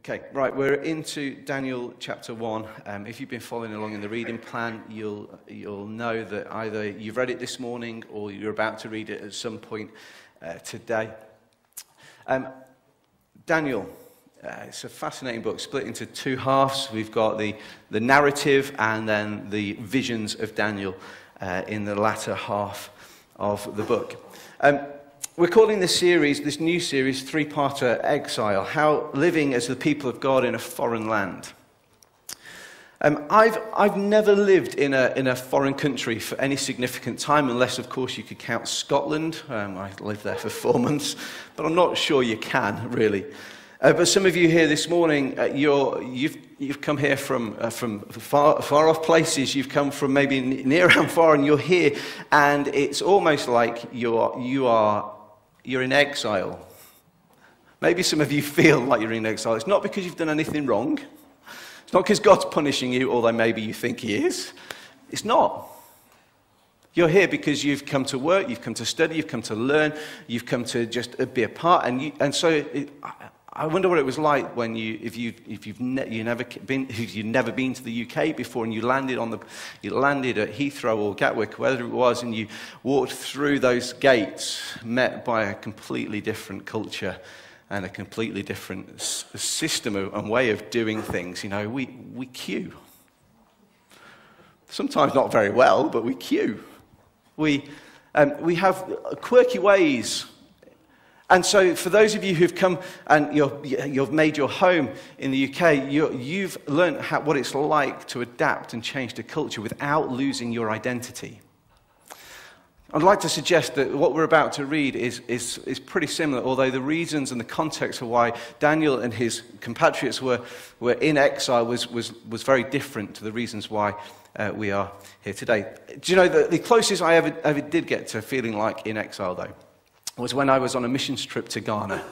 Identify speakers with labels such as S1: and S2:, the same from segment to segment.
S1: Okay, right, we're into Daniel chapter 1. If you've been following along in the reading plan, you'll know that either you've read it this morning or you're about to read it at some point today. Daniel, it's a fascinating book, split into two halves. We've got the narrative and then the visions of Daniel in the latter half of the book. We're calling this new series, three-parter Exile, how living as the people of God in a foreign land. I've never lived in a foreign country for any significant time, unless, of course, you could count Scotland. I lived there for 4 months, but I'm not sure you can, really. But some of you here this morning, you've come here from far off places. You've come from maybe near and far, and you're here, and it's almost like you're in exile. Maybe some of you feel like you're in exile. It's not because you've done anything wrong. It's not because God's punishing you, although maybe you think he is. It's not. You're here because you've come to work, you've come to study, you've come to learn, you've come to just be a part. I wonder what it was like when if you've never been to the UK before, and you landed at Heathrow or Gatwick, wherever it was, and you walked through those gates, met by a completely different culture and a completely different system and way of doing things. You know, we queue. Sometimes not very well, but we queue. We have quirky ways. And so for those of you who've come and you've made your home in the UK, you've learned what it's like to adapt and change the culture without losing your identity. I'd like to suggest that what we're about to read is pretty similar, although the reasons and the context of why Daniel and his compatriots were in exile was very different to the reasons why we are here today. Do you know that the closest I ever did get to feeling like in exile, though, was when I was on a missions trip to Ghana.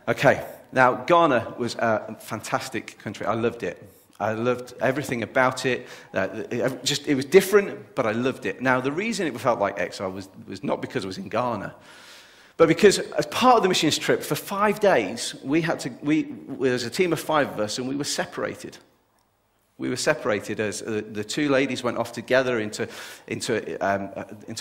S1: Okay, now Ghana was a fantastic country. I loved it. I loved everything about it. It was different, but I loved it. Now, the reason it felt like exile was not because I was in Ghana, but because as part of the missions trip, for 5 days, there was a team of 5 of us, and we were separated. We were separated as the 2 ladies went off together into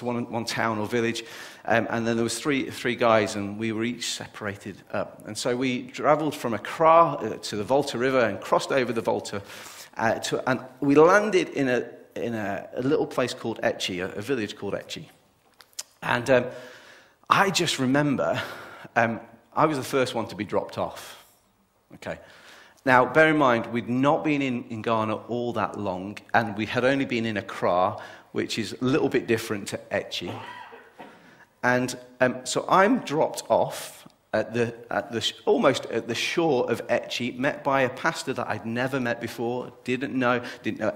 S1: one town or village, and then there was three guys, and we were each separated up. And so we travelled from Accra to the Volta River and crossed over the Volta, and we landed in a little place called Etchi, a village called Etchi. And I just remember I was the first one to be dropped off. Okay. Now, bear in mind, we'd not been in Ghana all that long, and we had only been in Accra, which is a little bit different to Etchi. And so I'm dropped off almost at the shore of Etchi, met by a pastor that I'd never met before, didn't know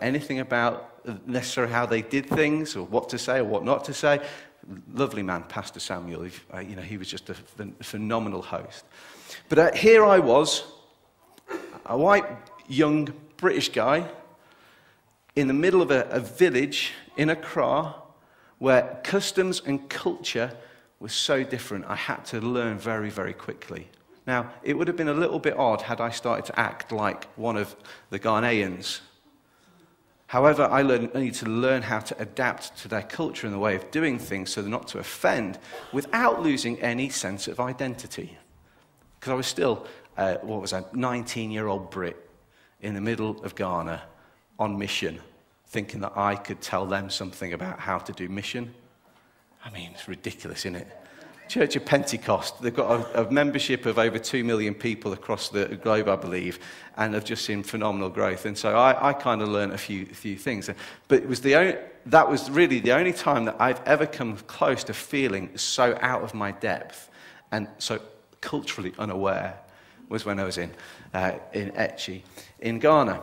S1: anything about necessarily how they did things or what to say or what not to say. Lovely man, Pastor Samuel. He was just a phenomenal host. But here I was, a white, young British guy in the middle of a village in Accra where customs and culture was so different. I had to learn very, very quickly. Now, it would have been a little bit odd had I started to act like one of the Ghanaians. However, I need to learn how to adapt to their culture and the way of doing things so not to offend without losing any sense of identity. Because I was still 19-year-old Brit in the middle of Ghana on mission, thinking that I could tell them something about how to do mission. I mean, it's ridiculous, isn't it? Church of Pentecost, they've got a membership of over 2 million people across the globe, I believe, and have just seen phenomenal growth. And so I kind of learned a few things. But that was really the only time that I've ever come close to feeling so out of my depth and so culturally unaware was when I was in Etchi, in Ghana.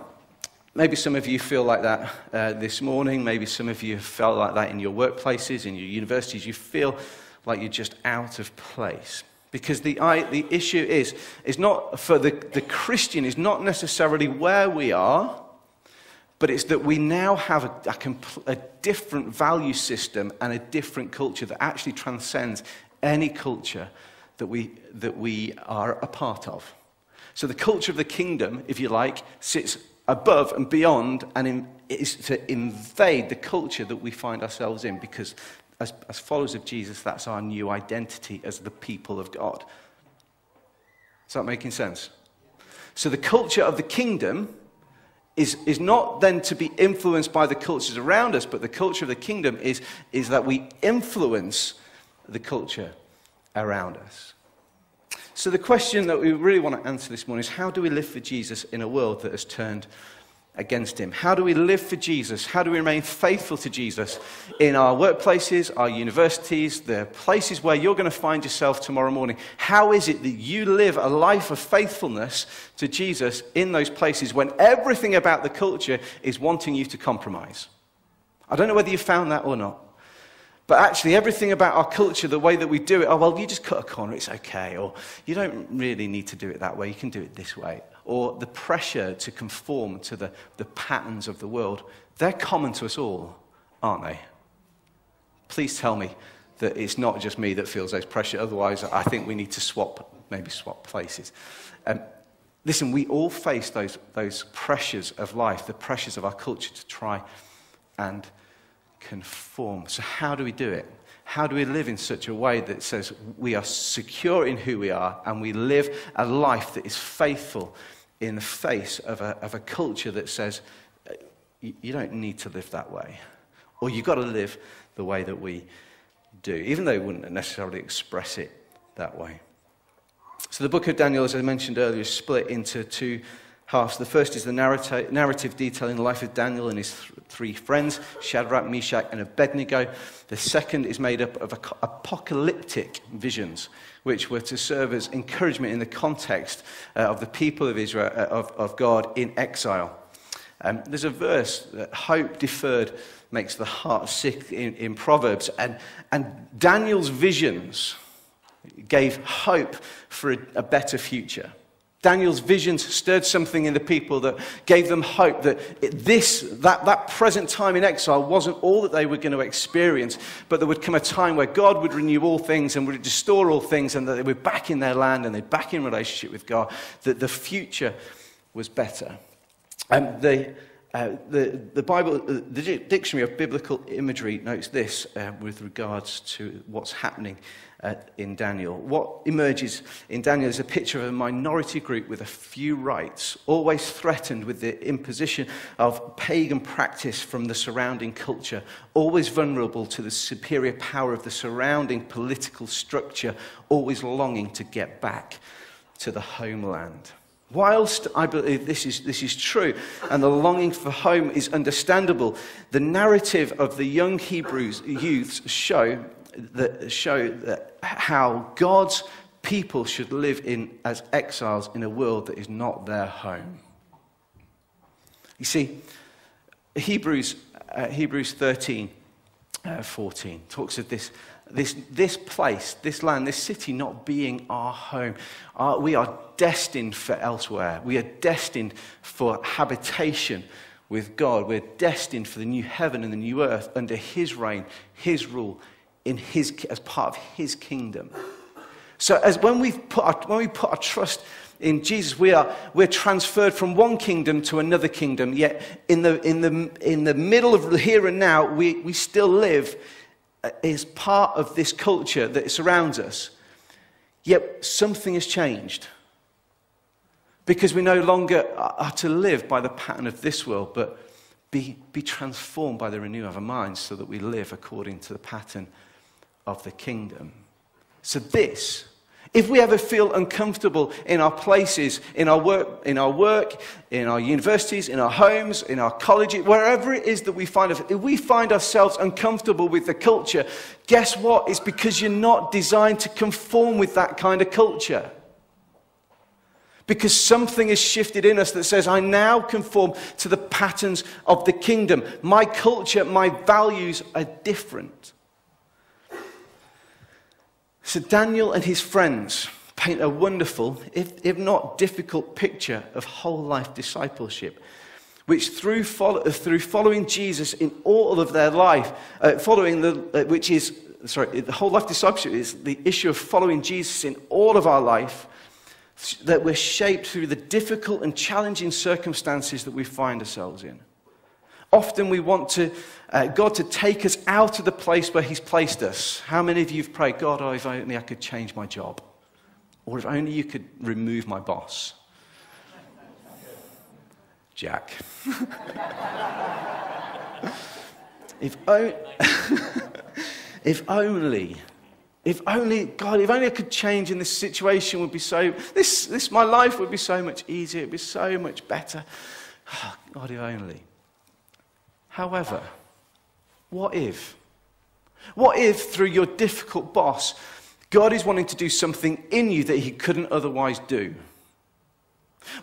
S1: Maybe some of you feel like that this morning. Maybe some of you have felt like that in your workplaces, in your universities. You feel like you're just out of place. Because the issue is not for the Christian, is not necessarily where we are, but it's that we now have a different value system and a different culture that actually transcends any culture that we are a part of. So the culture of the kingdom, if you like, sits above and beyond and is to invade the culture that we find ourselves in, because as followers of Jesus, that's our new identity as the people of God. Is that making sense? So the culture of the kingdom is not then to be influenced by the cultures around us, but the culture of the kingdom is that we influence the culture around us. So the question that we really want to answer this morning is, how do we live for Jesus in a world that has turned against him? How do we live for Jesus? How do we remain faithful to Jesus in our workplaces, our universities, the places where you're going to find yourself tomorrow morning? How is it that you live a life of faithfulness to Jesus in those places when everything about the culture is wanting you to compromise? I don't know whether you found that or not. But actually, everything about our culture, the way that we do it, oh, well, you just cut a corner, it's okay. Or you don't really need to do it that way, you can do it this way. Or the pressure to conform to the patterns of the world, they're common to us all, aren't they? Please tell me that it's not just me that feels those pressure. Otherwise, I think we need to swap places. Listen, we all face those pressures of life, the pressures of our culture to try and conform. So how do we do it? How do we live in such a way that says we are secure in who we are and we live a life that is faithful in the face of a culture that says you don't need to live that way, or you've got to live the way that we do, even though we wouldn't necessarily express it that way. So the book of Daniel, as I mentioned earlier, is split into two halves. The first is the narrative detailing the life of Daniel and his three friends, Shadrach, Meshach, and Abednego. The second is made up of apocalyptic visions, which were to serve as encouragement in the context of the people of Israel, of God in exile. There's a verse that hope deferred makes the heart sick in Proverbs, and Daniel's visions gave hope for a better future. Daniel's visions stirred something in the people that gave them hope that that present time in exile wasn't all that they were going to experience, but there would come a time where God would renew all things and would restore all things, and that they were back in their land and they're back in relationship with God, that the future was better. The Bible, the Dictionary of Biblical Imagery notes this with regards to what's happening in Daniel. What emerges in Daniel is a picture of a minority group with a few rights, always threatened with the imposition of pagan practice from the surrounding culture, always vulnerable to the superior power of the surrounding political structure, always longing to get back to the homeland. Whilst I believe this is true, and the longing for home is understandable, the narrative of the young youths show that how God's people should live as exiles in a world that is not their home. You see, Hebrews 13:14 talks of this place, this land, this city not being our home. We are destined for elsewhere. We are destined for habitation with God. We're destined for the new heaven and the new earth under his reign, his rule, as part of his kingdom. So when we put our trust in Jesus, we're transferred from one kingdom to another kingdom. Yet in the middle of the here and now, we still live as part of this culture that surrounds us. Yet something has changed, because we no longer are to live by the pattern of this world, but be transformed by the renewal of our minds, so that we live according to the pattern of the kingdom. So if we ever feel uncomfortable in our places, in our work, in our universities, in our homes, in our colleges, wherever it is that we find ourselves, if we find ourselves uncomfortable with the culture, guess what? It's because you're not designed to conform with that kind of culture. Because something has shifted in us that says, I now conform to the patterns of the kingdom. My culture, my values are different. So Daniel and his friends paint a wonderful, if not difficult, picture of whole life discipleship, which through following Jesus in all of their life, the whole life discipleship is the issue of following Jesus in all of our life, that we're shaped through the difficult and challenging circumstances that we find ourselves in. Often we want God to take us out of the place where he's placed us. How many of you have prayed, God, if only I could change my job? Or if only you could remove my boss? Jack. If only, God, if only I could change and this situation would be my life would be so much easier, it would be so much better. Oh, God, if only. However, what if? What if through your difficult boss, God is wanting to do something in you that he couldn't otherwise do?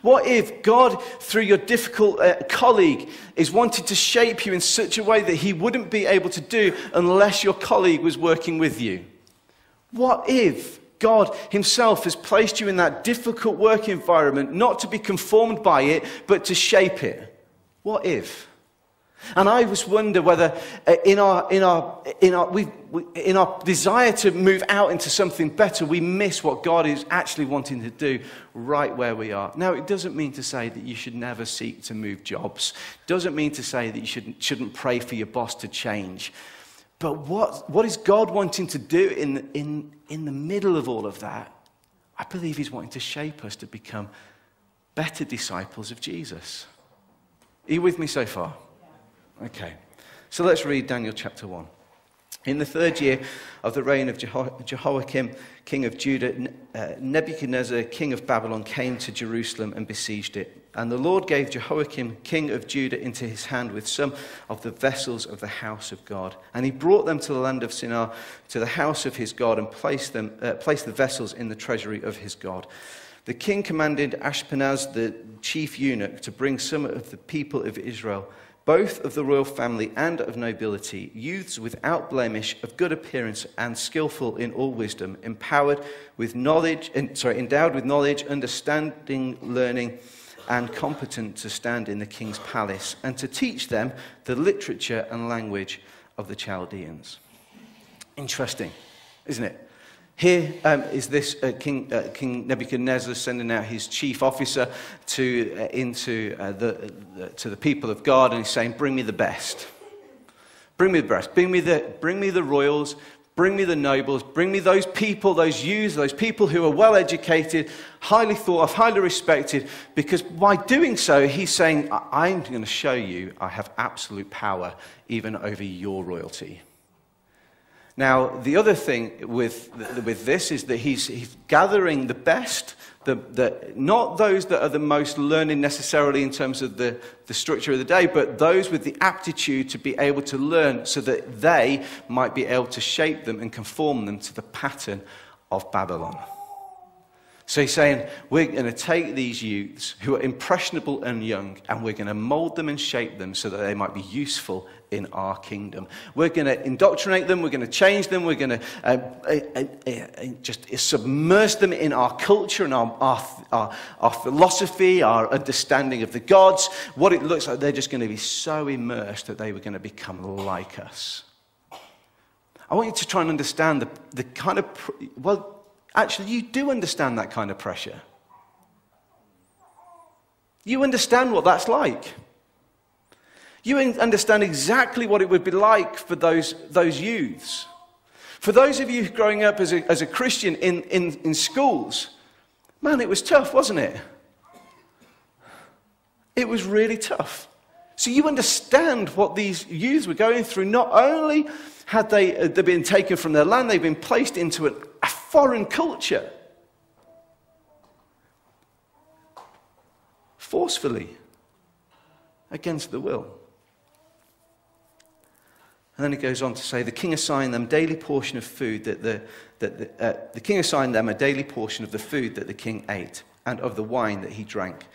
S1: What if God, through your difficult colleague, is wanting to shape you in such a way that he wouldn't be able to do unless your colleague was working with you? What if God himself has placed you in that difficult work environment, not to be conformed by it, but to shape it? What if? And I just wonder whether in our desire to move out into something better, we miss what God is actually wanting to do right where we are. Now, it doesn't mean to say that you should never seek to move jobs. It doesn't mean to say that you shouldn't pray for your boss to change. But what is God wanting to do in the middle of all of that? I believe he's wanting to shape us to become better disciples of Jesus. Are you with me so far? Okay, so let's read Daniel chapter 1. In the 3rd year of the reign of Jehoiakim, king of Judah, Nebuchadnezzar, king of Babylon, came to Jerusalem and besieged it. And the Lord gave Jehoiakim, king of Judah, into his hand with some of the vessels of the house of God. And he brought them to the land of Shinar, to the house of his God, and placed the vessels in the treasury of his God. The king commanded Ashpenaz, the chief eunuch, to bring some of the people of Israel, both of the royal family and of nobility, youths without blemish, of good appearance and skillful in all wisdom, endowed with knowledge, understanding, learning, and competent to stand in the king's palace, and to teach them the literature and language of the Chaldeans. Interesting, isn't it? Here is this King Nebuchadnezzar sending out his chief officer to the people of God, and he's saying, "Bring me the best. Bring me the best. Bring me the royals. Bring me the nobles. Bring me those people, those youths, those people who are well educated, highly thought of, highly respected." Because by doing so, he's saying, "I'm going to show you I have absolute power even over your royalty." Now, the other thing with this is that he's gathering the best, not those that are the most learned necessarily in terms of the structure of the day, but those with the aptitude to be able to learn so that they might be able to shape them and conform them to the pattern of Babylon. So he's saying, we're going to take these youths who are impressionable and young, and we're going to mold them and shape them so that they might be useful in our kingdom. We're going to indoctrinate them, we're going to change them, we're going to just submerge them in our culture and our philosophy, our understanding of the gods. What it looks like, they're just going to be so immersed that they were going to become like us. I want you to try and understand the kind of, actually, you do understand that kind of pressure. You understand what that's like. You understand exactly what it would be like for those youths. For those of you growing up as a Christian in schools, man, it was tough, wasn't it? It was really tough. So you understand what these youths were going through. Not only had they been taken from their land, they've been placed into a foreign culture. Forcefully. Against the will. And then it goes on to say, the king assigned them daily portion of food the king assigned them a daily portion of the food that the king ate and of the wine that he drank.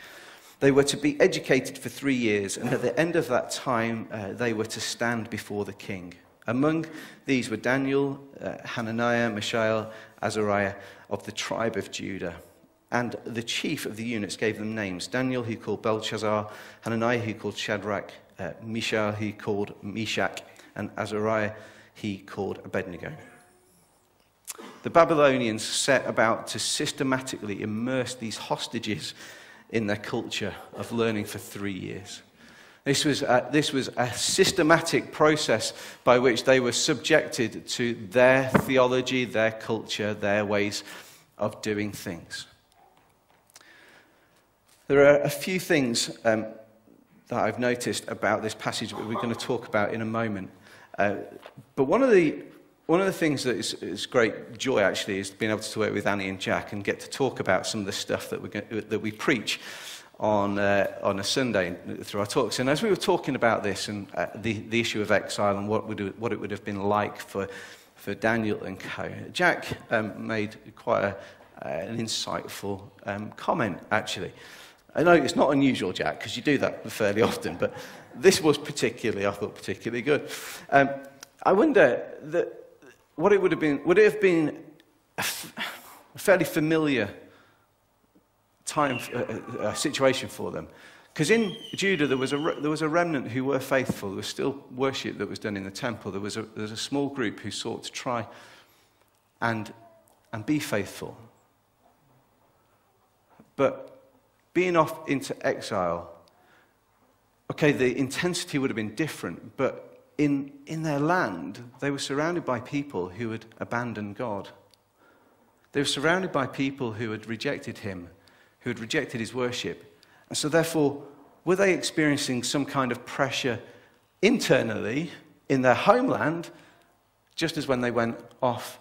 S1: They were to be educated for 3 years, and at the end of that time, they were to stand before the king. Among these were Daniel, Hananiah, Mishael, Azariah of the tribe of Judah. And the chief of the eunuchs gave them names. Daniel he called Belshazzar, Hananiah he called Shadrach, Mishael he called Meshach, and Azariah he called Abednego. the Babylonians set about to systematically immerse these hostages in their culture of learning for 3 years. This was a systematic process by which they were subjected to their theology, their culture, their ways of doing things. There are a few things that I've noticed about this passage that we're going to talk about in a moment. But one of the things that is great joy, actually, is being able to work with Annie and Jack and get to talk about some of the stuff that we preach on a Sunday through our talks. And as we were talking about this and the issue of exile and what it would have been like for Daniel and co, Jack made quite an insightful comment, actually. I know it's not unusual, Jack, because you do that fairly often, but this was I thought particularly good. I wonder what it would have been. Would it have been a fairly familiar situation for them? Because in Judah there was a remnant who were faithful. There was still worship that was done in the temple. There was a small group who sought to try and be faithful. But being off into exile, okay, the intensity would have been different, but in their land, they were surrounded by people who had abandoned God. They were surrounded by people who had rejected him, who had rejected his worship. And so therefore, were they experiencing some kind of pressure internally in their homeland, just as when they went off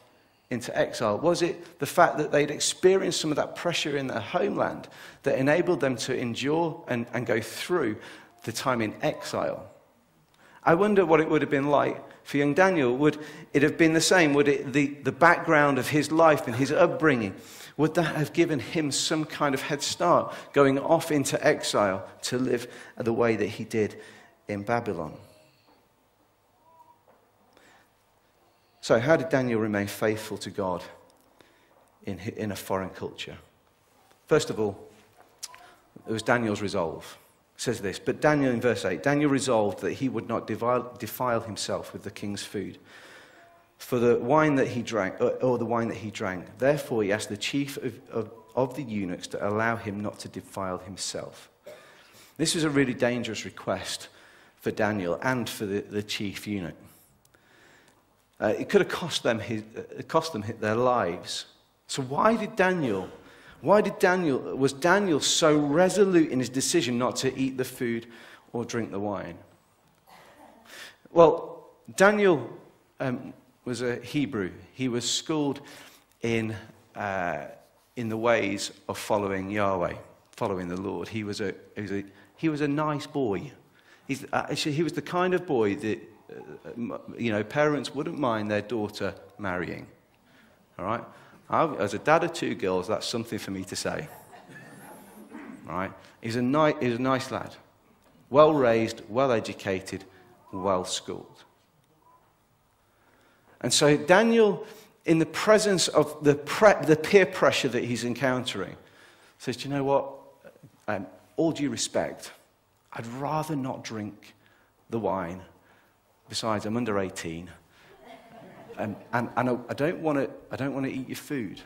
S1: into exile? Was it the fact that they'd experienced some of that pressure in their homeland that enabled them to endure and go through the time in exile? I wonder what it would have been like for young Daniel. Would it have been the same? Would it the background of his life and his upbringing, would that have given him some kind of head start going off into exile to live the way that he did in Babylon? So how did Daniel remain faithful to God in a foreign culture? First of all, it was Daniel's resolve. It says this, but Daniel, in verse 8, Daniel resolved that he would not defile himself with the king's food for the wine that he drank, or the wine that he drank. Therefore, he asked the chief of the eunuchs to allow him not to defile himself. This was a really dangerous request for Daniel and for the chief eunuch. It could have cost them their lives. So was Daniel so resolute in his decision not to eat the food or drink the wine? Well, Daniel was a Hebrew. He was schooled in the ways of following Yahweh, following the Lord. He was a nice boy. He was the kind of boy that parents wouldn't mind their daughter marrying. All right? As a dad of 2 girls, that's something for me to say. All right? He's a nice lad. Well-raised, well-educated, well-schooled. And so Daniel, in the presence of the peer pressure that he's encountering, says, do you know what? All due respect, I'd rather not drink the wine. Besides, I'm under 18, and I don't want to eat your food.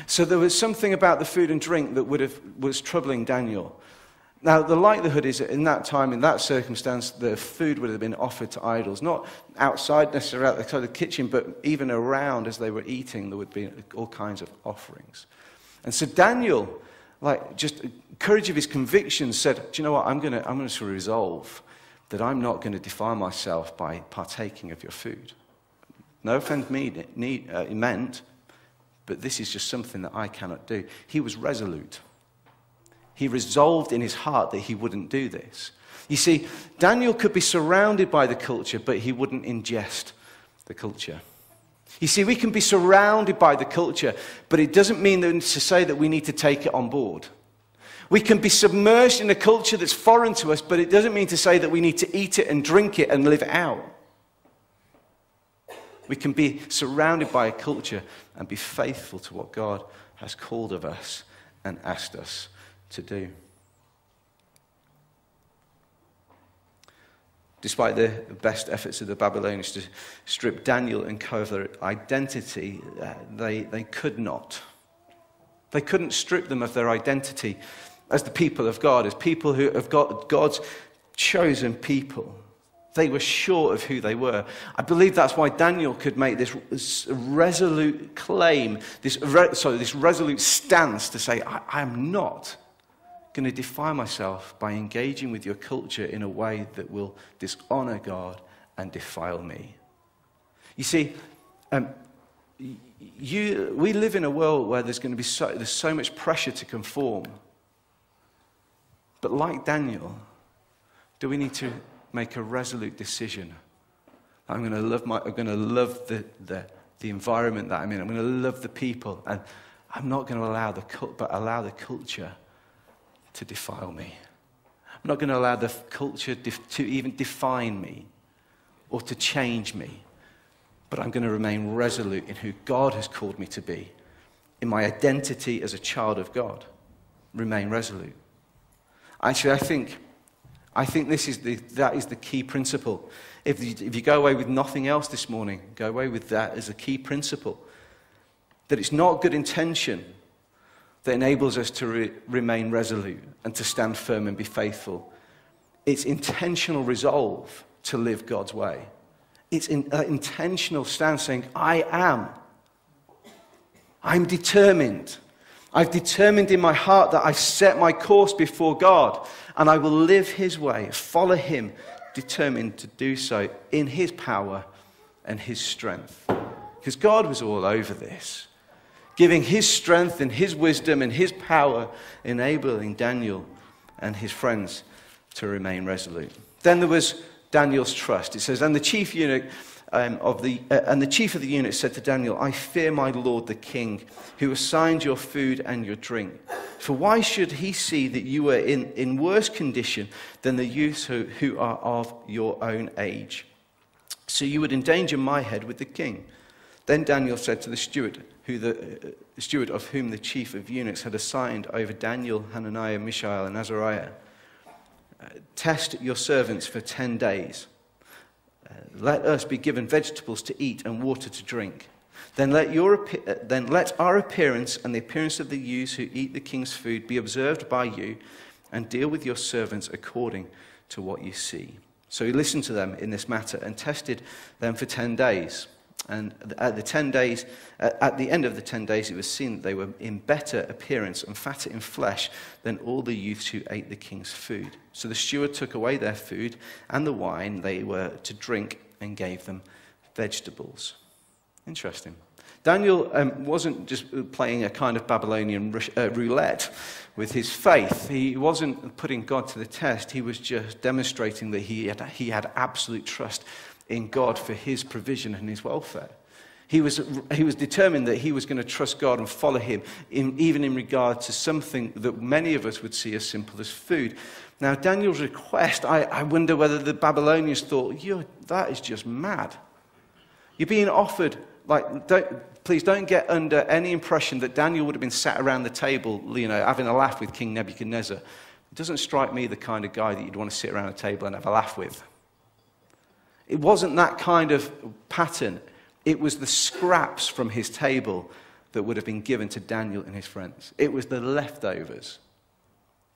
S1: So there was something about the food and drink that was troubling Daniel. Now, the likelihood is that in that time, in that circumstance, the food would have been offered to idols, not outside necessarily outside the kitchen, but even around as they were eating, there would be all kinds of offerings. And so Daniel, just courage of his convictions, said, do you know what? I'm going to resolve that I'm not going to defile myself by partaking of your food. No offense meant, but this is just something that I cannot do. He was resolute. He resolved in his heart that he wouldn't do this. You see, Daniel could be surrounded by the culture, but he wouldn't ingest the culture. You see, we can be surrounded by the culture, but it doesn't mean to say that we need to take it on board. We can be submerged in a culture that's foreign to us, but it doesn't mean to say that we need to eat it and drink it and live it out. We can be surrounded by a culture and be faithful to what God has called of us and asked us to do. Despite the best efforts of the Babylonians to strip Daniel and co of their identity, they could not. They couldn't strip them of their identity as the people of God, as people who have got God's chosen people. They were sure of who they were. I believe that's why Daniel could make this resolute claim, this resolute stance to say, I am not going to defile myself by engaging with your culture in a way that will dishonor God and defile me. You see, we live in a world where there's going to be so much pressure to conform. But like Daniel, do we need to make a resolute decision? I'm going to love the environment that I'm in. I'm going to love the people, and I'm not going to allow the culture to defile me. I'm not going to allow the culture to even define me or to change me. But I'm going to remain resolute in who God has called me to be, in my identity as a child of God. Remain resolute. Actually, I think that is the key principle. If you go away with nothing else this morning, go away with that as a key principle. That it's not good intention that enables us to remain resolute and to stand firm and be faithful. It's intentional resolve to live God's way. It's an intentional stance saying, I'm determined. I've determined in my heart that I've set my course before God, and I will live his way, follow him, determined to do so in his power and his strength. Because God was all over this, giving his strength and his wisdom and his power, enabling Daniel and his friends to remain resolute. Then there was Daniel's trust. It says, and the chief of the eunuchs said to Daniel, I fear my lord the king, who assigned your food and your drink. For why should he see that you are in worse condition than the youths who are of your own age? So you would endanger my head with the king. Then Daniel said to the steward, the steward of whom the chief of eunuchs had assigned over Daniel, Hananiah, Mishael, and Azariah, test your servants for 10 days. Let us be given vegetables to eat and water to drink. Then let our appearance and the appearance of the youths who eat the king's food be observed by you, and deal with your servants according to what you see. So he listened to them in this matter and tested them for 10 days. And at the end of the 10 days, it was seen that they were in better appearance and fatter in flesh than all the youths who ate the king's food. So the steward took away their food and the wine they were to drink and gave them vegetables. Interesting. Daniel wasn't just playing a kind of Babylonian roulette with his faith. He wasn't putting God to the test. He was just demonstrating that he had absolute trust in God for his provision and his welfare. He was determined that he was going to trust God and follow him, even in regard to something that many of us would see as simple as food. Now, Daniel's request, I wonder whether the Babylonians thought, that is just mad. You're being offered, please don't get under any impression that Daniel would have been sat around the table, having a laugh with King Nebuchadnezzar. It doesn't strike me the kind of guy that you'd want to sit around a table and have a laugh with. It wasn't that kind of pattern. It was the scraps from his table that would have been given to Daniel and his friends. It was the leftovers.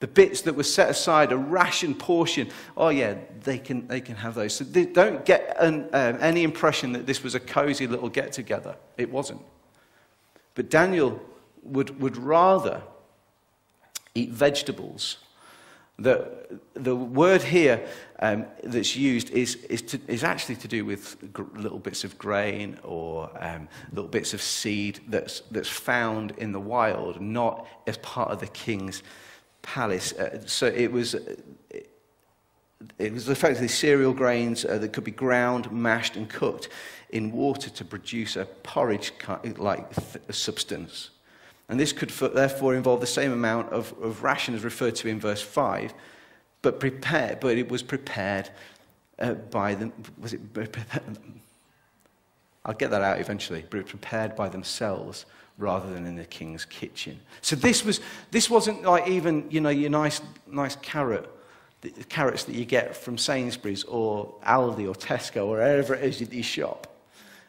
S1: The bits that were set aside, a ration portion. Oh yeah, they can have those. So don't get any impression that this was a cozy little get-together. It wasn't. But Daniel would rather eat vegetables. The word here that's used is actually to do with little bits of grain or little bits of seed that's found in the wild, not as part of the king's palace. So it was effectively cereal grains that could be ground, mashed, and cooked in water to produce a porridge-like substance. And this could therefore involve the same amount of ration as referred to in verse 5, but it was prepared by them. Was it prepared? I'll get that out eventually, but it was prepared by themselves rather than in the king's kitchen. So this wasn't like even your nice carrot the carrots that you get from Sainsbury's or Aldi or Tesco or wherever it is that you shop.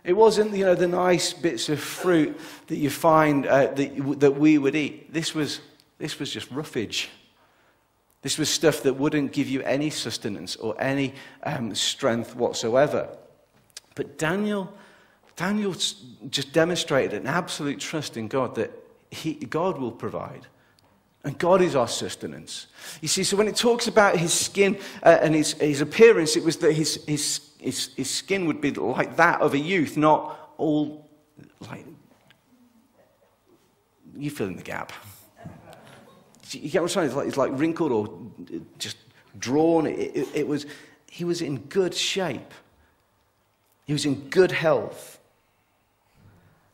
S1: It wasn't, the nice bits of fruit that you find that we would eat. This was just roughage. This was stuff that wouldn't give you any sustenance or any strength whatsoever. But Daniel just demonstrated an absolute trust in God that God will provide. And God is our sustenance. You see, so when it talks about his skin and his appearance, it was that his skin would be like that of a youth, not all like... You fill in the gap. You get what I'm saying? It's like wrinkled or just drawn. He was in good shape. He was in good health.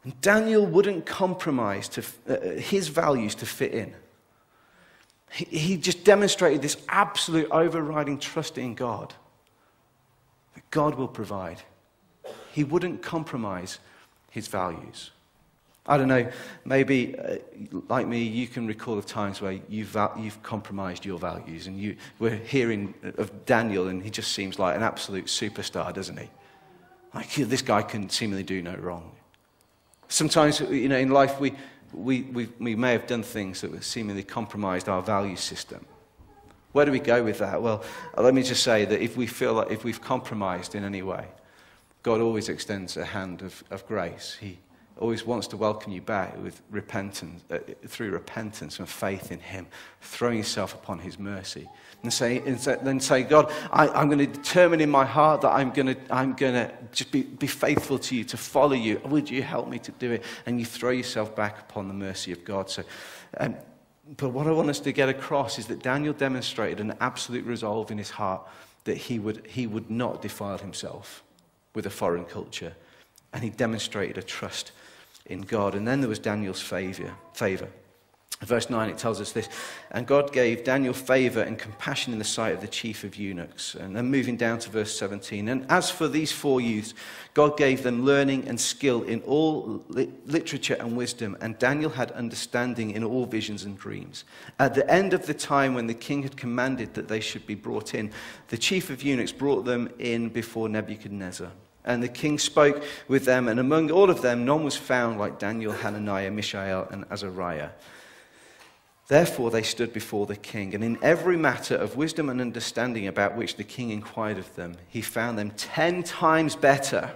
S1: And Daniel wouldn't compromise his values to fit in. He just demonstrated this absolute overriding trust in God. That God will provide. He wouldn't compromise his values. I don't know, maybe like me, you can recall the times where you've compromised your values. And we're hearing of Daniel, and he just seems like an absolute superstar, doesn't he? Like, this guy can seemingly do no wrong. Sometimes, in life we may have done things that have seemingly compromised our value system. Where do we go with that? Well, let me just say that if we feel like if we've compromised in any way, God always extends a hand of grace. He always wants to welcome you back with repentance, through repentance and faith in him, throwing yourself upon his mercy. And then say, God, I'm going to determine in my heart that I'm going to just be faithful to you, to follow you. Would you help me to do it? And you throw yourself back upon the mercy of God. So, but what I want us to get across is that Daniel demonstrated an absolute resolve in his heart that he would not defile himself with a foreign culture. And he demonstrated a trust in God. And then there was Daniel's favor. In verse 9 it tells us this: and God gave Daniel favor and compassion in the sight of the chief of eunuchs. And then moving down to verse 17, and as for these 4 youths, God gave them learning and skill in all literature and wisdom, and Daniel had understanding in all visions and dreams. At the end of the time when the king had commanded that they should be brought in, the chief of eunuchs brought them in before Nebuchadnezzar. And the king spoke with them, and among all of them none was found like Daniel, Hananiah, Mishael, and Azariah. Therefore they stood before the king, and in every matter of wisdom and understanding about which the king inquired of them, he found them 10 times better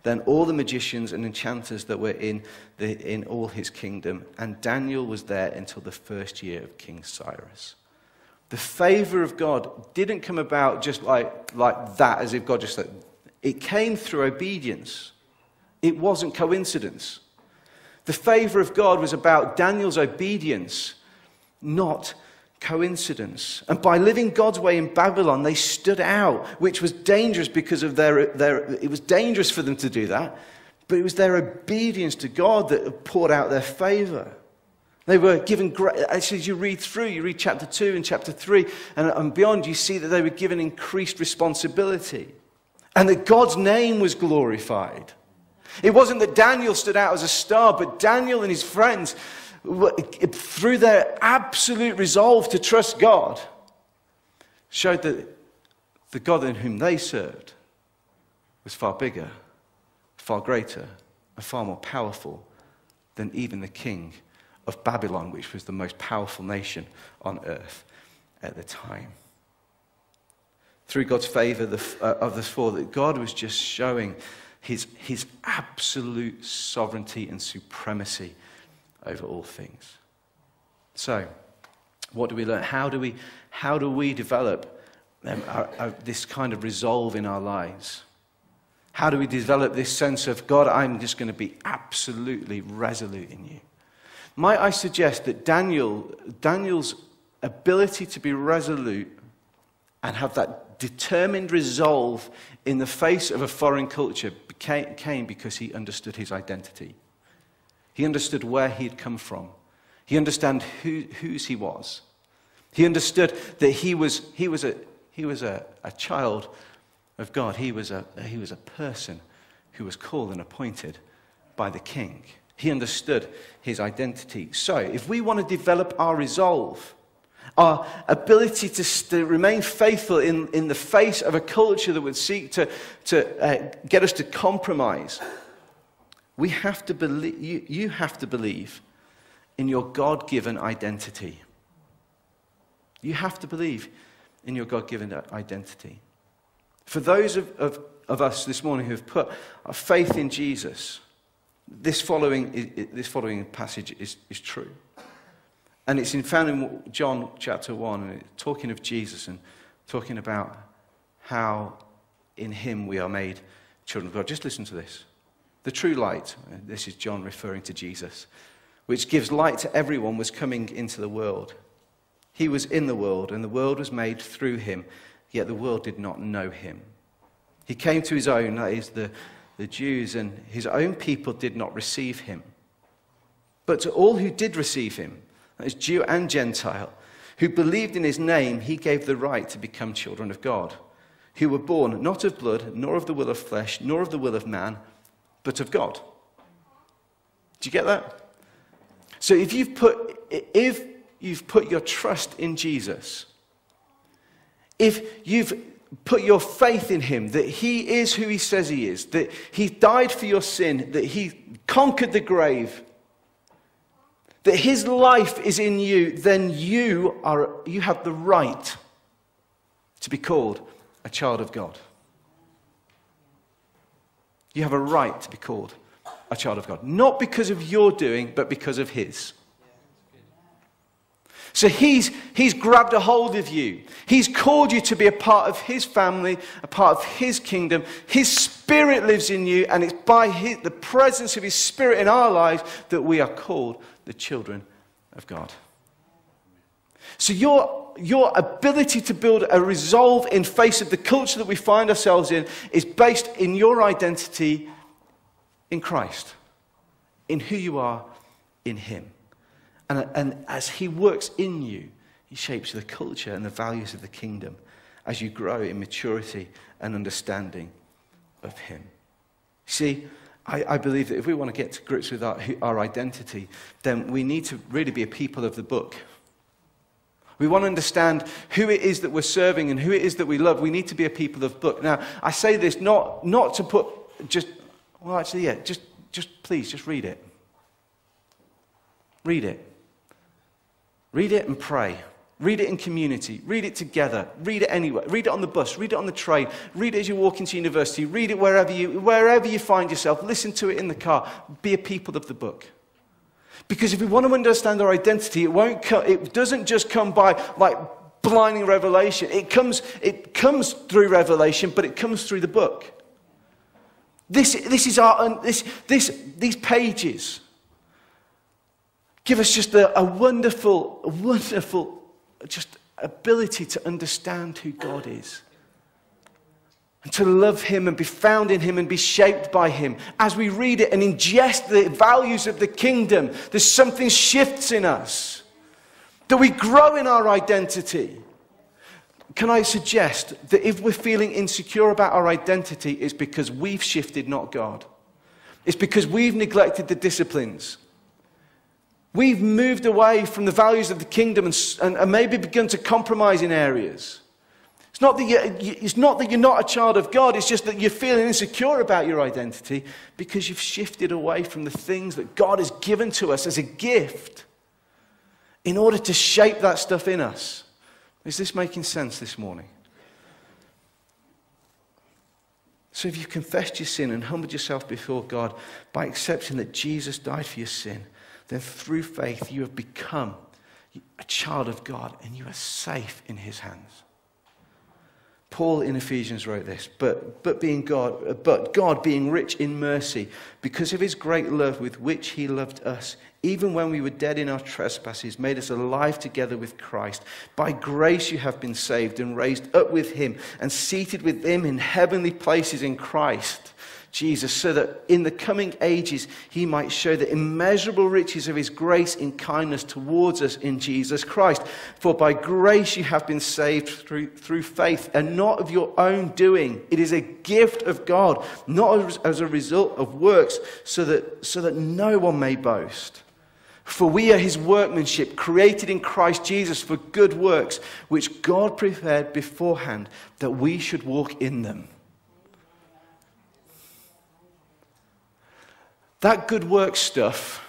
S1: than all the magicians and enchanters that were in all his kingdom. And Daniel was there until the 1st year of King Cyrus. The favor of God didn't come about just like that, as if God just said. It came through obedience. It wasn't coincidence. The favor of God was about Daniel's obedience, not coincidence. And by living God's way in Babylon, they stood out, which was dangerous because of it was dangerous for them to do that, but it was their obedience to God that poured out their favor. They were given, actually, as you read chapter 2 and chapter 3 and beyond, you see that they were given increased responsibility. And that God's name was glorified. It wasn't that Daniel stood out as a star, but Daniel and his friends, through their absolute resolve to trust God, showed that the God in whom they served was far bigger, far greater, and far more powerful than even the king of Babylon, which was the most powerful nation on earth at the time. Through God's favor of the 4, that God was just showing his absolute sovereignty and supremacy over all things. So, what do we learn? How do we develop this kind of resolve in our lives? How do we develop this sense of, God, I'm just going to be absolutely resolute in you? Might I suggest that Daniel's ability to be resolute and have that determined resolve in the face of a foreign culture came because he understood his identity. He understood where he had come from. He understood whose he was. He understood that he was a child of God. He was a person who was called and appointed by the king. He understood his identity. So, if we want to develop our resolve our ability to remain faithful in the face of a culture that would seek to get us to compromise. We have to believe, you have to believe in your God-given identity. You have to believe in your God-given identity. For those of us this morning who have put our faith in Jesus, this following passage is true. And it's found in John chapter 1, and it's talking of Jesus and talking about how in him we are made children of God. Just listen to this. The true light, this is John referring to Jesus, which gives light to everyone, was coming into the world. He was in the world, and the world was made through him, yet the world did not know him. He came to his own, that is the Jews, and his own people did not receive him. But to all who did receive him, that is Jew and Gentile, who believed in his name, he gave the right to become children of God, who were born not of blood, nor of the will of flesh, nor of the will of man, but of God. Do you get that? So if you've put your trust in Jesus, if you've put your faith in him, that he is who he says he is, that he died for your sin, that he conquered the grave, that his life is in you, then you have the right to be called a child of God. You have a right to be called a child of God. Not because of your doing, but because of his. So he's grabbed a hold of you. He's called you to be a part of his family, a part of his kingdom. His Spirit lives in you, and it's by the presence of his Spirit in our lives that we are called the children of God. So your ability to build a resolve in face of the culture that we find ourselves in is based in your identity in Christ, in who you are in him. And as he works in you, he shapes the culture and the values of the kingdom as you grow in maturity and understanding of him. See, I believe that if we want to get to grips with our identity, then we need to really be a people of the book. We want to understand who it is that we're serving and who it is that we love. We need to be a people of the book. Now, I say this not to put just please, just read it. Read it. Read it and pray. Read it in community. Read it together. Read it anywhere. Read it on the bus. Read it on the train. Read it as you walk into university. Read it wherever you find yourself. Listen to it in the car. Be a people of the book. Because if we want to understand our identity, it doesn't just come by like blinding revelation. It comes through revelation, but it comes through the book. These pages give us just a wonderful just ability to understand who God is. And to love him and be found in him and be shaped by him. As we read it and ingest the values of the kingdom, there's something shifts in us. That we grow in our identity. Can I suggest that if we're feeling insecure about our identity, it's because we've shifted, not God. It's because we've neglected the disciplines. We've moved away from the values of the kingdom and maybe begun to compromise in areas. It's not that you're not a child of God, it's just that you're feeling insecure about your identity because you've shifted away from the things that God has given to us as a gift in order to shape that stuff in us. Is this making sense this morning? So if you've confessed your sin and humbled yourself before God by accepting that Jesus died for your sin, then through faith you have become a child of God and you are safe in his hands. Paul in Ephesians wrote this, but God being rich in mercy, because of his great love with which he loved us, even when we were dead in our trespasses, made us alive together with Christ. By grace you have been saved and raised up with him and seated with him in heavenly places in Christ Jesus, so that in the coming ages he might show the immeasurable riches of his grace in kindness towards us in Jesus Christ. For by grace you have been saved through faith, and not of your own doing. It is a gift of God, not as a result of works, so that no one may boast. For we are his workmanship, created in Christ Jesus for good works, which God prepared beforehand that we should walk in them. That good work stuff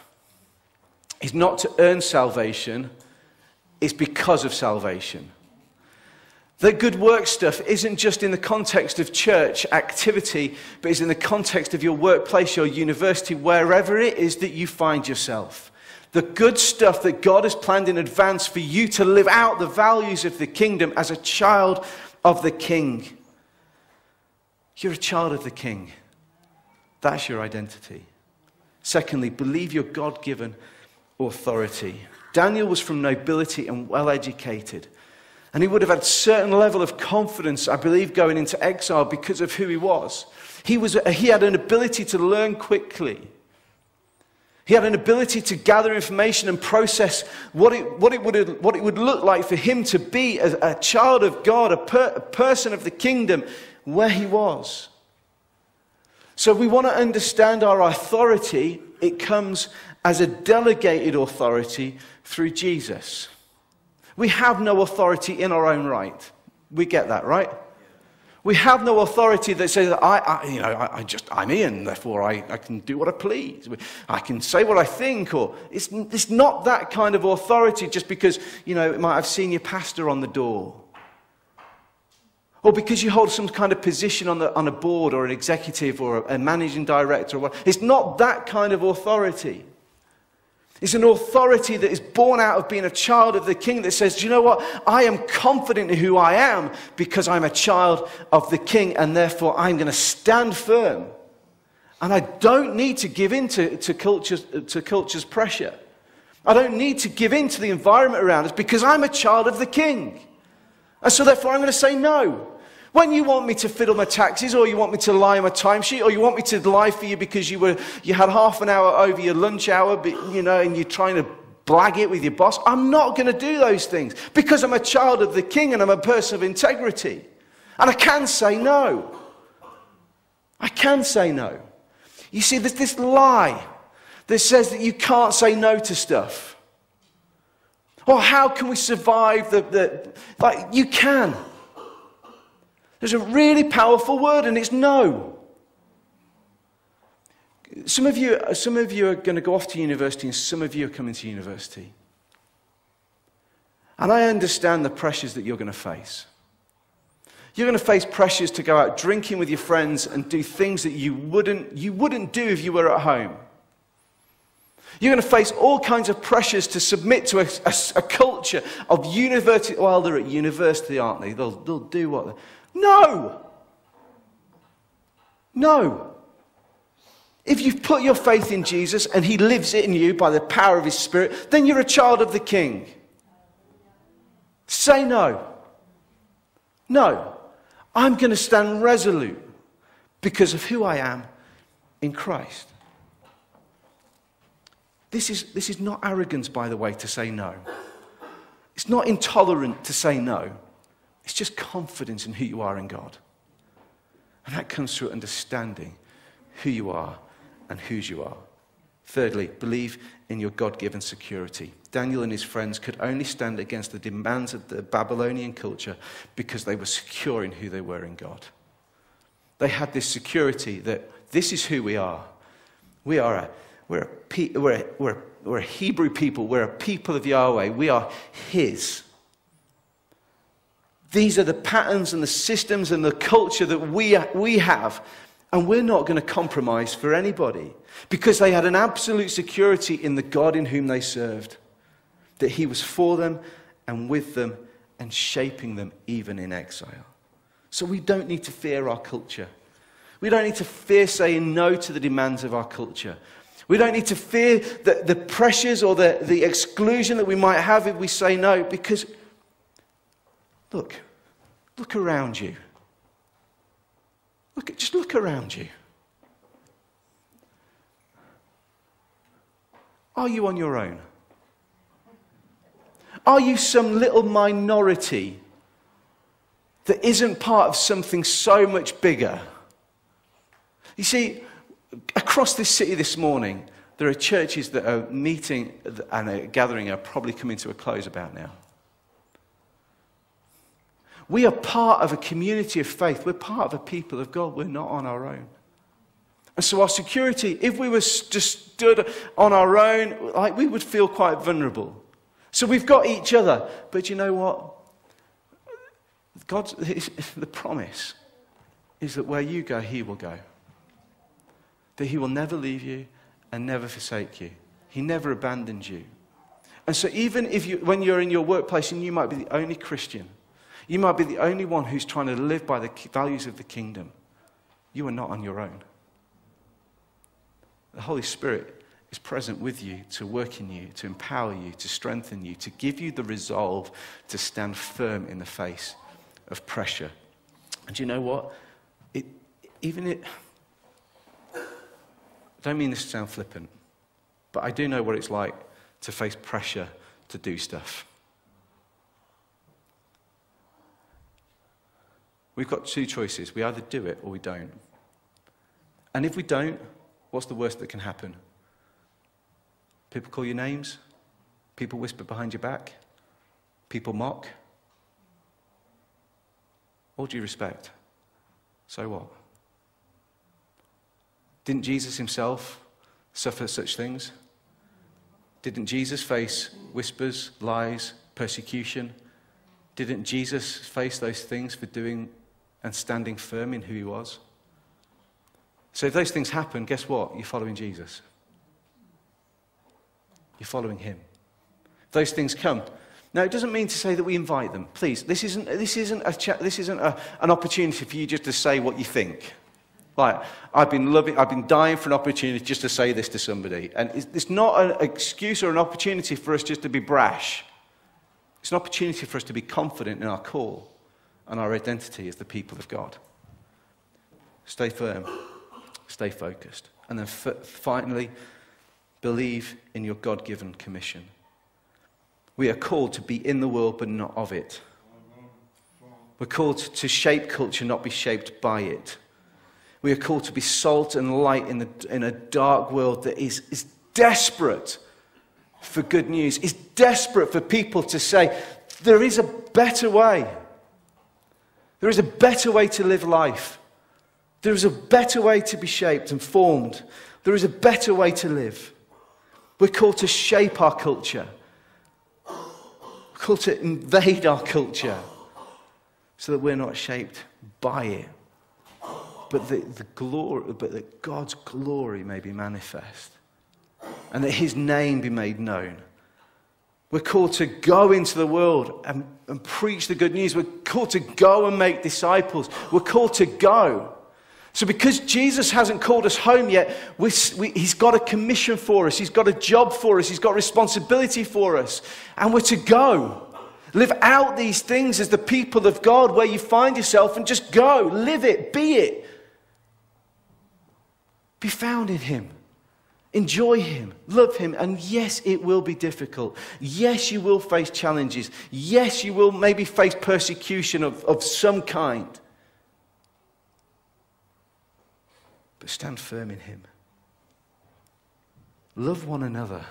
S1: is not to earn salvation, it's because of salvation. The good work stuff isn't just in the context of church activity, but is in the context of your workplace, your university, wherever it is that you find yourself. The good stuff that God has planned in advance for you to live out the values of the kingdom as a child of the King. You're a child of the King. That's your identity. Secondly, believe your God-given authority. Daniel was from nobility and well-educated. And he would have had a certain level of confidence, I believe, going into exile because of who he was. He had an ability to learn quickly. He had an ability to gather information and process what it would look like for him to be a child of God, a person of the kingdom, where he was. So if we want to understand our authority, it comes as a delegated authority through Jesus. We have no authority in our own right. We get that, right? We have no authority that says, I'm Ian, therefore I can do what I please. I can say what I think, or it's not that kind of authority just because, it might have senior pastor on the door. Or because you hold some kind of position on a board or an executive or a managing director or what. It's not that kind of authority. It's an authority that is born out of being a child of the King that says, do you know what? I am confident in who I am because I'm a child of the King, and therefore I'm going to stand firm. And I don't need to give in to culture's pressure. I don't need to give in to the environment around us because I'm a child of the King. And so therefore I'm going to say no. When you want me to fiddle my taxes, or you want me to lie on my timesheet, or you want me to lie for you because you had half an hour over your lunch hour, and you're trying to blag it with your boss, I'm not going to do those things because I'm a child of the King and I'm a person of integrity. And I can say no. I can say no. You see, there's this lie that says that you can't say no to stuff. Or how can we survive you can. There's a really powerful word, and it's no. Some of you are going to go off to university, and some of you are coming to university. And I understand the pressures that you're going to face. You're going to face pressures to go out drinking with your friends and do things that you wouldn't do if you were at home. You're going to face all kinds of pressures to submit to a culture of university. Well, they're at university, aren't they? They'll do what they... No! No. If you've put your faith in Jesus and he lives in you by the power of his Spirit, then you're a child of the King. Say no. No. I'm going to stand resolute because of who I am in Christ. This is not arrogance, by the way, to say no. It's not intolerant to say no. It's just confidence in who you are in God. And that comes through understanding who you are and whose you are. Thirdly, believe in your God-given security. Daniel and his friends could only stand against the demands of the Babylonian culture because they were secure in who they were in God. They had this security that this is who we are. We're a Hebrew people. We're a people of Yahweh. We are his. These are the patterns and the systems and the culture that we have. And we're not going to compromise for anybody. Because they had an absolute security in the God in whom they served. That he was for them and with them and shaping them even in exile. So we don't need to fear our culture. We don't need to fear saying no to the demands of our culture. We don't need to fear the pressures or the exclusion that we might have if we say no. Because... Look around you. Just look around you. Are you on your own? Are you some little minority that isn't part of something so much bigger? You see, across this city this morning, There are churches that are meeting and are gathering are probably coming to a close about now. We are part of a community of faith. We're part of a people of God. We're not on our own. And so our security, if we were just stood on our own, like, we would feel quite vulnerable. So we've got each other. But you know what? The promise is that where you go, he will go. That he will never leave you and never forsake you. He never abandons you. And so even when you're in your workplace and you might be the only Christian, you might be the only one who's trying to live by the values of the kingdom, you are not on your own. The Holy Spirit is present with you to work in you, to empower you, to strengthen you, to give you the resolve to stand firm in the face of pressure. And you know what? I don't mean this to sound flippant, but I do know what it's like to face pressure to do stuff. We've got two choices. We either do it or we don't. And if we don't, what's the worst that can happen? People call you names? People whisper behind your back? People mock? All due respect. So what? Didn't Jesus himself suffer such things? Didn't Jesus face whispers, lies, persecution? Didn't Jesus face those things for doing and standing firm in who he was? So if those things happen, guess what? You're following Jesus. You're following him. If those things come. Now, it doesn't mean to say that we invite them. Please, this isn't an opportunity for you just to say what you think. Like, I've been dying for an opportunity just to say this to somebody. And it's not an excuse or an opportunity for us just to be brash. It's an opportunity for us to be confident in our call and our identity as the people of God. Stay firm. Stay focused. And then finally, believe in your God-given commission. We are called to be in the world, but not of it. We're called to shape culture, not be shaped by it. We are called to be salt and light in a dark world that is desperate for good news, is desperate for people to say, there is a better way. There is a better way to live life. There is a better way to be shaped and formed. There is a better way to live. We're called to shape our culture. We're called to invade our culture so that we're not shaped by it. But that God's glory may be manifest and that his name be made known. We're called to go into the world and preach the good news. We're called to go and make disciples. We're called to go. So because Jesus hasn't called us home yet, he's got a commission for us. He's got a job for us. He's got responsibility for us. And we're to go. Live out these things as the people of God where you find yourself and just go. Live it. Be it. Be found in him. Enjoy him. Love him. And yes, it will be difficult. Yes, you will face challenges. Yes, you will maybe face persecution of some kind. But stand firm in him. Love one another.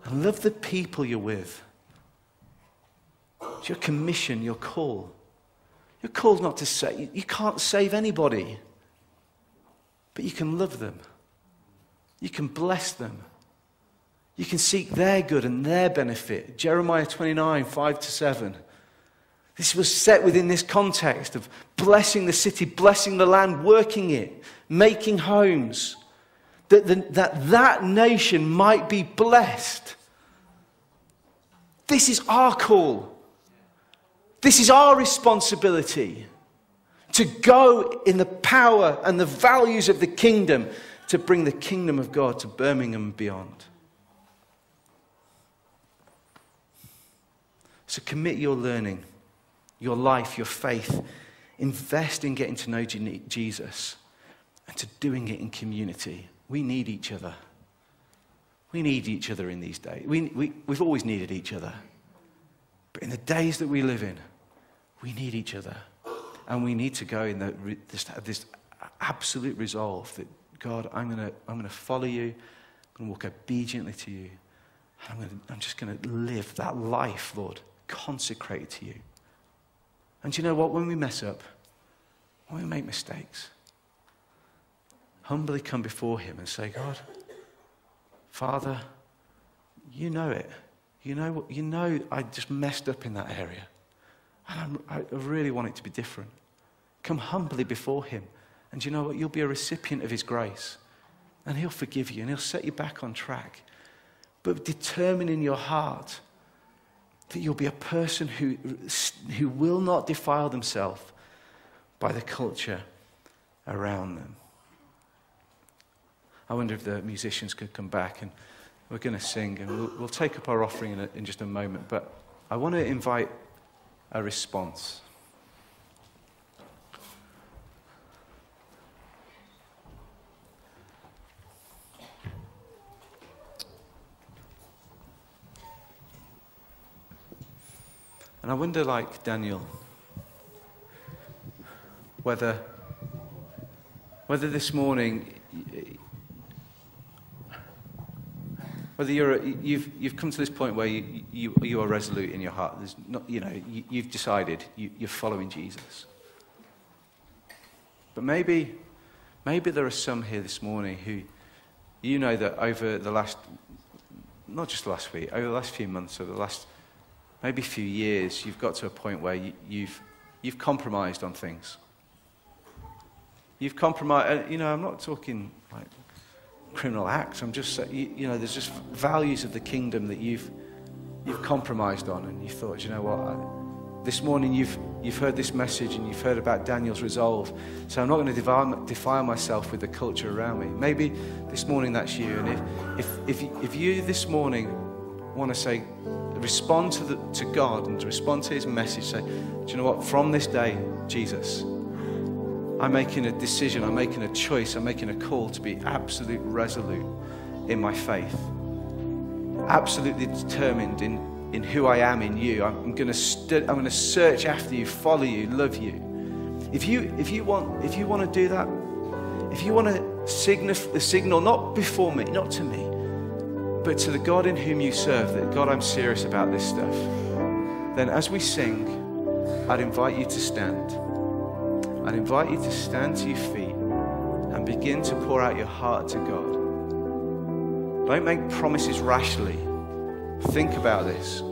S1: And love the people you're with. It's your commission, your call. Your call's not to say, you can't save anybody. But you can love them. You can bless them. You can seek their good and their benefit. Jeremiah 29, 5-7. This was set within this context of blessing the city, blessing the land, working it, making homes. That nation might be blessed. This is our call. This is our responsibility. To go in the power and the values of the kingdom to bring the kingdom of God to Birmingham and beyond. So commit your learning, your life, your faith. Invest in getting to know Jesus and to doing it in community. We need each other. We need each other in these days. We've always needed each other. But in the days that we live in, we need each other. And we need to go in this absolute resolve that, God, I'm going to follow you going to walk obediently to you. I'm just going to live that life, Lord, consecrated to you. And you know what? When we mess up, when we make mistakes, humbly come before him and say, God, Father, you know it. You know I just messed up in that area. And I really want it to be different. Come humbly before him. And you know what? You'll be a recipient of his grace. And he'll forgive you and he'll set you back on track. But determine in your heart that you'll be a person who will not defile themselves by the culture around them. I wonder if the musicians could come back, and we're going to sing, and we'll take up our offering in just a moment. But I want to invite a response. And I wonder, like Daniel, whether this morning, whether you've come to this point where you are resolute in your heart. There's not, you've decided you're following Jesus. But maybe there are some here this morning who, you know, that over the last, not just last week, over the last few months, over the last maybe few years, you've got to a point where you've compromised on things. You've compromised. I'm not talking like criminal acts. I'm just saying, there's just values of the kingdom that you've compromised on, and you thought, you know what? This morning you've heard this message and you've heard about Daniel's resolve. So I'm not going to defile myself with the culture around me. Maybe this morning that's you, and if you this morning want to say, respond to God and to respond to his message, say, do you know what? From this day, Jesus, I'm making a decision, I'm making a choice, I'm making a call to be absolutely resolute in my faith. Absolutely determined in who I am in you. I'm going to search after you, follow you, love you. If you want to do that, if you want to signal not before me, not to me, but to the God in whom you serve, that God, I'm serious about this stuff, then as we sing, I'd invite you to stand. I'd invite you to stand to your feet and begin to pour out your heart to God. Don't make promises rashly. Think about this.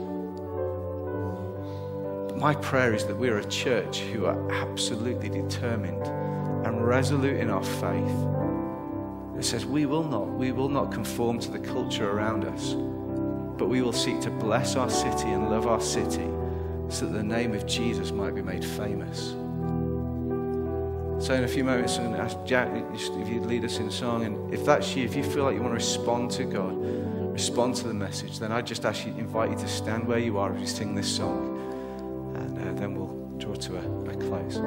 S1: But my prayer is that we're a church who are absolutely determined and resolute in our faith. It says we will not conform to the culture around us, but we will seek to bless our city and love our city so that the name of Jesus might be made famous. So in a few moments, I'm going to ask Jack if you'd lead us in song, and if that's you, if you feel like you want to respond to God, respond to the message, then I just invite you to stand where you are as we sing this song, and then we'll draw to a close.